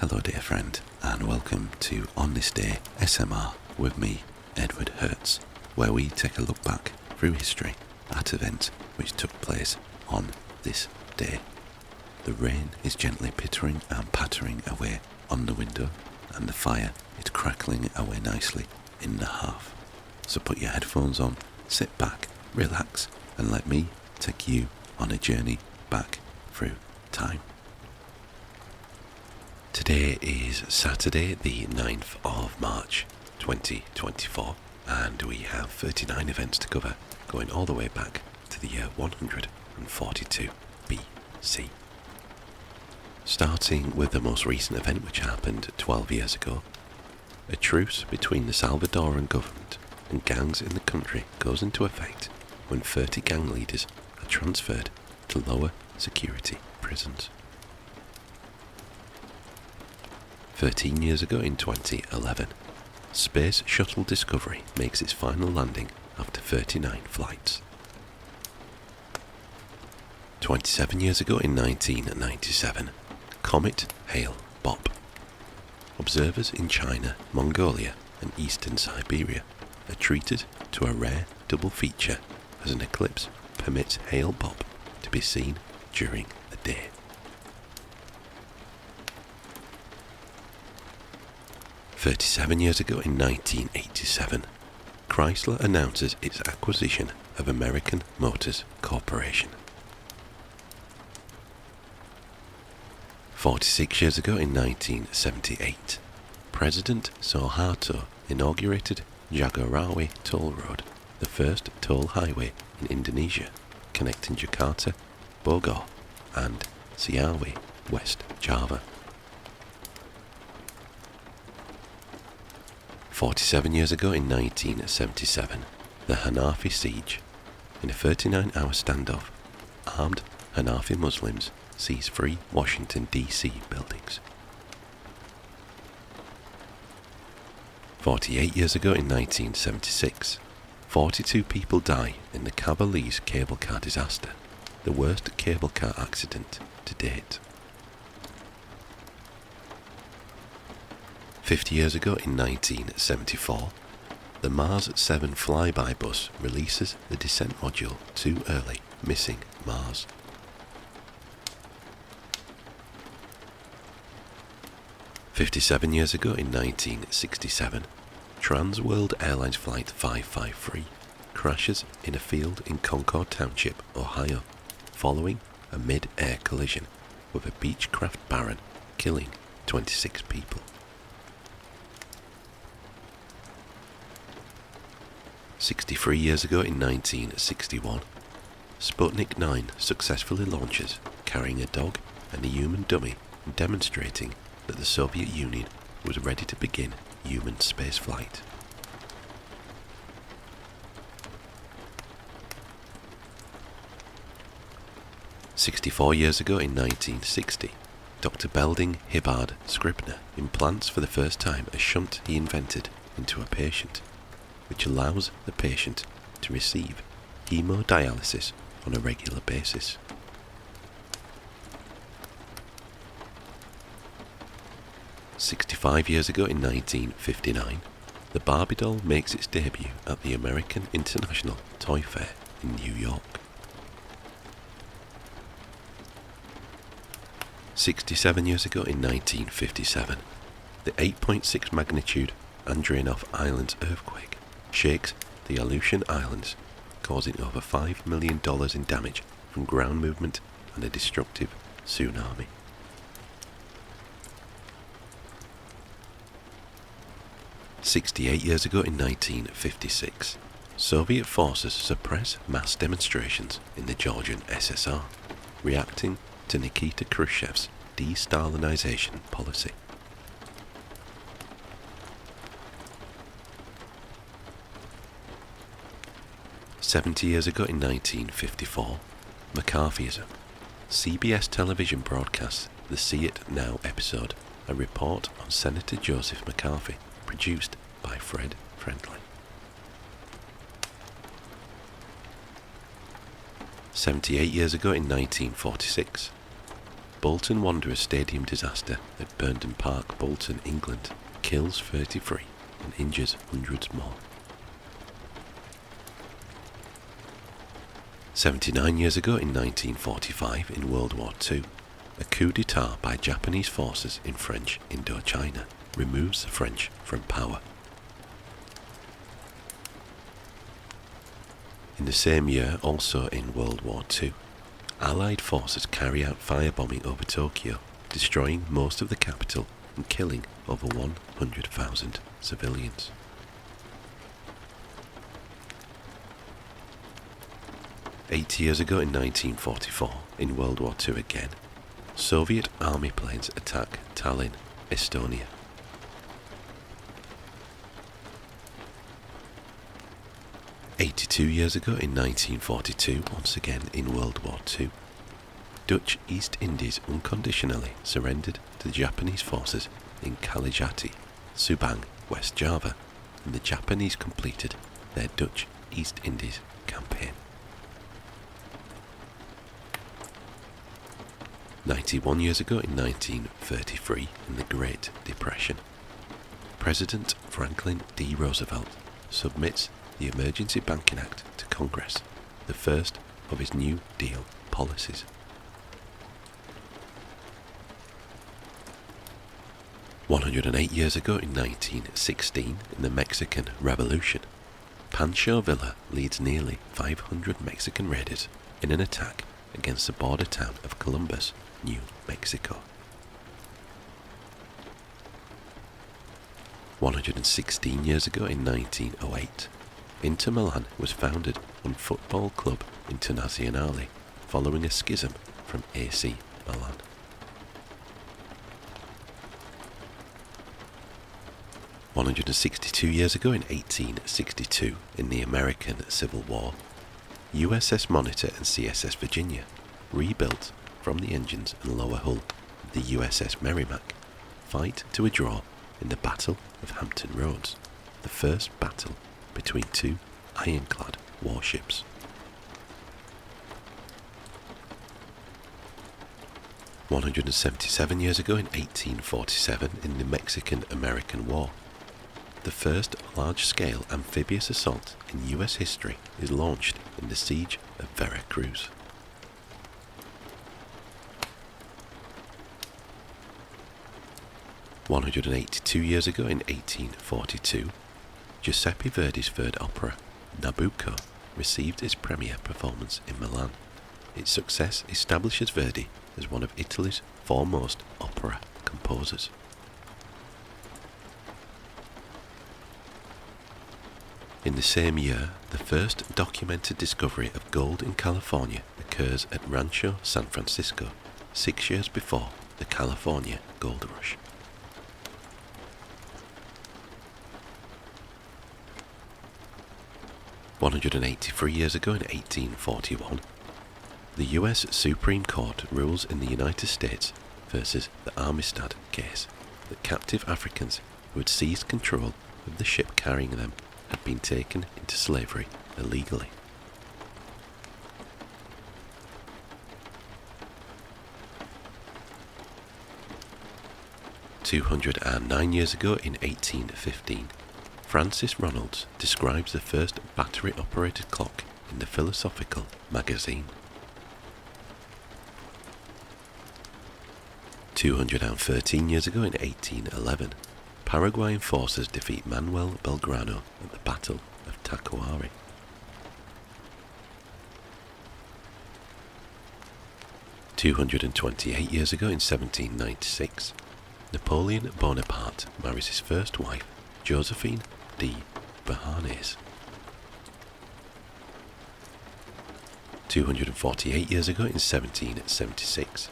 Hello dear friend, and welcome to On This Day SMR with me, Edward Hertz, where we take a look back through history at events which took place on this day. The rain is gently pittering and pattering away on the window, and the fire is crackling away nicely in the hearth. So put your headphones on, sit back, relax, and let me take you on a journey back through time. Today is Saturday the 9th of March 2024, and we have 39 events to cover, going all the way back to the year 142 BC. Starting with the most recent event, which happened 12 years ago. A truce between the Salvadoran government and gangs in the country goes into effect when 30 gang leaders are transferred to lower security prisons. 13 years ago in 2011, Space Shuttle Discovery makes its final landing after 39 flights. 27 years ago in 1997, Comet Hale-Bopp. Observers in China, Mongolia and eastern Siberia are treated to a rare double feature as an eclipse permits Hale-Bopp to be seen during the day. 37 years ago in 1987, Chrysler announces its acquisition of American Motors Corporation. 46 years ago in 1978, President Suharto inaugurated Jagorawi Toll Road, the first toll highway in Indonesia, connecting Jakarta, Bogor and Ciawi, West Java. 47 years ago in 1977, the Hanafi Siege. In a 39-hour standoff, armed Hanafi Muslims seize three Washington, D.C. buildings. 48 years ago in 1976, 42 people die in the Cavaliers cable car disaster, the worst cable car accident to date. 50 years ago in 1974, the Mars 7 flyby bus releases the descent module too early, missing Mars. 57 years ago in 1967, Trans World Airlines Flight 553 crashes in a field in Concord Township, Ohio, following a mid-air collision with a Beechcraft Baron, killing 26 people. 63 years ago in 1961, Sputnik 9 successfully launches, carrying a dog and a human dummy, demonstrating that the Soviet Union was ready to begin human spaceflight. "64 years ago in 1960, Dr. Belding Hibbard Scribner implants for the first time a shunt he invented into a patient, which allows the patient to receive hemodialysis on a regular basis. 65 years ago in 1959, the Barbie doll makes its debut at the American International Toy Fair in New York. 67 years ago in 1957, the 8.6 magnitude Andreanof Islands earthquake shakes the Aleutian Islands, causing over $5 million in damage from ground movement and a destructive tsunami. 68 years ago in 1956, Soviet forces suppress mass demonstrations in the Georgian SSR, reacting to Nikita Khrushchev's de-Stalinization policy. 70 years ago in 1954, McCarthyism. CBS television broadcasts the See It Now episode, a report on Senator Joseph McCarthy, produced by Fred Friendly. 78 years ago in 1946, Bolton Wanderers Stadium disaster at Burnden Park, Bolton, England, kills 33 and injures hundreds more. 79 years ago in 1945, in World War II, a coup d'etat by Japanese forces in French Indochina removes the French from power. In the same year, also in World War II, Allied forces carry out firebombing over Tokyo, destroying most of the capital and killing over 100,000 civilians. Eight years ago in 1944, in World War II again, Soviet army planes attack Tallinn, Estonia. Years ago in 1942, once again in World War II, Dutch East Indies unconditionally surrendered to the Japanese forces in Kalijati, Subang, West Java, and the Japanese completed their Dutch East Indies campaign. 91 years ago in 1933, in the Great Depression, President Franklin D. Roosevelt submits the Emergency Banking Act to Congress, the first of his New Deal policies. 108 years ago in 1916, in the Mexican Revolution, Pancho Villa leads nearly 500 Mexican raiders in an attack against the border town of Columbus, New Mexico. 116 years ago in 1908, Inter Milan was founded on Football Club Internazionale following a schism from AC Milan. 162 years ago in 1862, in the American Civil War, USS Monitor and CSS Virginia, rebuilt from the engines and lower hull of the USS Merrimack, fight to a draw in the Battle of Hampton Roads, the first battle between two ironclad warships. 177 years ago in 1847, in the Mexican-American War, the first large-scale amphibious assault in US history is launched in the Siege of Veracruz. 182 years ago in 1842, Giuseppe Verdi's third opera, Nabucco, received its premiere performance in Milan. Its success establishes Verdi as one of Italy's foremost opera composers. In the same year, the first documented discovery of gold in California occurs at Rancho San Francisco, 6 years before the California Gold Rush. 183 years ago in 1841, the US Supreme Court rules in the United States versus the Armistead case that captive Africans who had seized control of the ship carrying them had been taken into slavery illegally. "209 years ago in 1815, Francis Ronalds describes the first battery-operated clock in the Philosophical magazine. 213 years ago in 1811, Paraguayan forces defeat Manuel Belgrano at the Battle of Tacuary. 228 years ago in 1796, Napoleon Bonaparte marries his first wife, Josephine de Beauharnais. 248 years ago in 1776,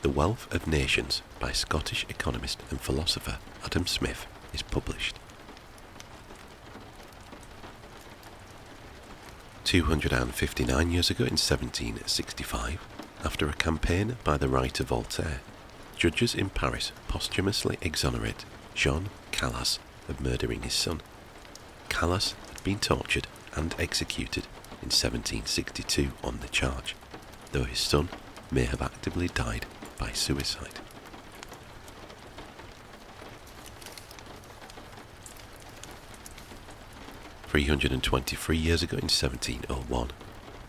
The Wealth of Nations by Scottish economist and philosopher Adam Smith is published. 259 years ago in 1765, after a campaign by the writer Voltaire, judges in Paris posthumously exonerate Jean Calas of murdering his son. Calas had been tortured and executed in 1762 on the charge, though his son may have actively died by by suicide. "323 years ago in 1701,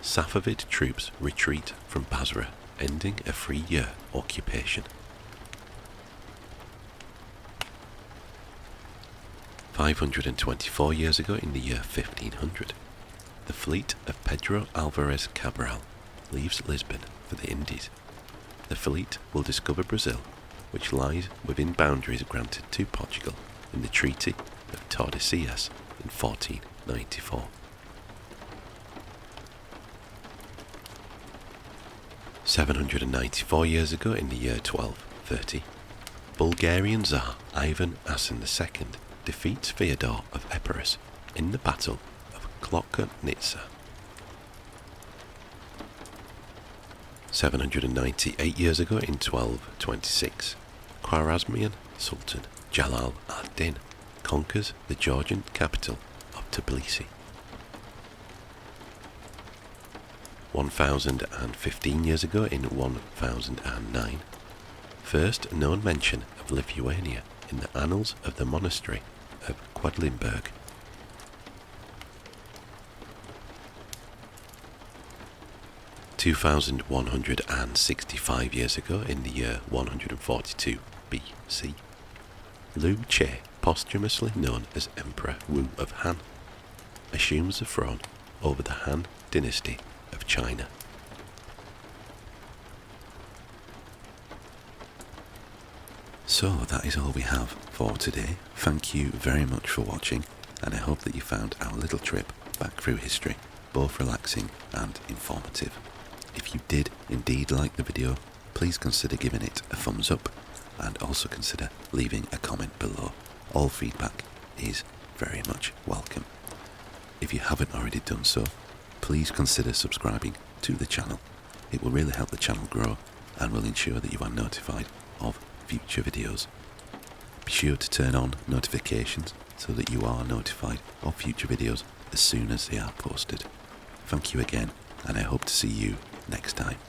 Safavid troops retreat from Basra, ending a 3-year occupation. 524 years ago in the year 1500, the fleet of Pedro Alvarez Cabral leaves Lisbon for the Indies. The fleet will discover Brazil, which lies within boundaries granted to Portugal in the Treaty of Tordesillas in 1494. 794 years ago in the year 1230, Bulgarian Tsar Ivan Asen II defeats Fyodor of Epirus in the Battle of Klokotnitsa. 798 years ago in 1226, Khwarezmian Sultan Jalal ad-Din conquers the Georgian capital of Tbilisi. 1015 years ago in 1009, first known mention of Lithuania in the annals of the monastery of Quedlinburg. 2165 years ago in the year 142 BC, Liu Che, posthumously known as Emperor Wu of Han, assumes the throne over the Han dynasty of China. So that is all we have for today. Thank you very much for watching, and I hope that you found our little trip back through history both relaxing and informative. If you did indeed like the video, please consider giving it a thumbs up, and also consider leaving a comment below. All feedback is very much welcome. If you haven't already done so, please consider subscribing to the channel. It will really help the channel grow and will ensure that you are notified of future videos. Be sure to turn on notifications so that you are notified of future videos as soon as they are posted. Thank you again, and I hope to see you next time.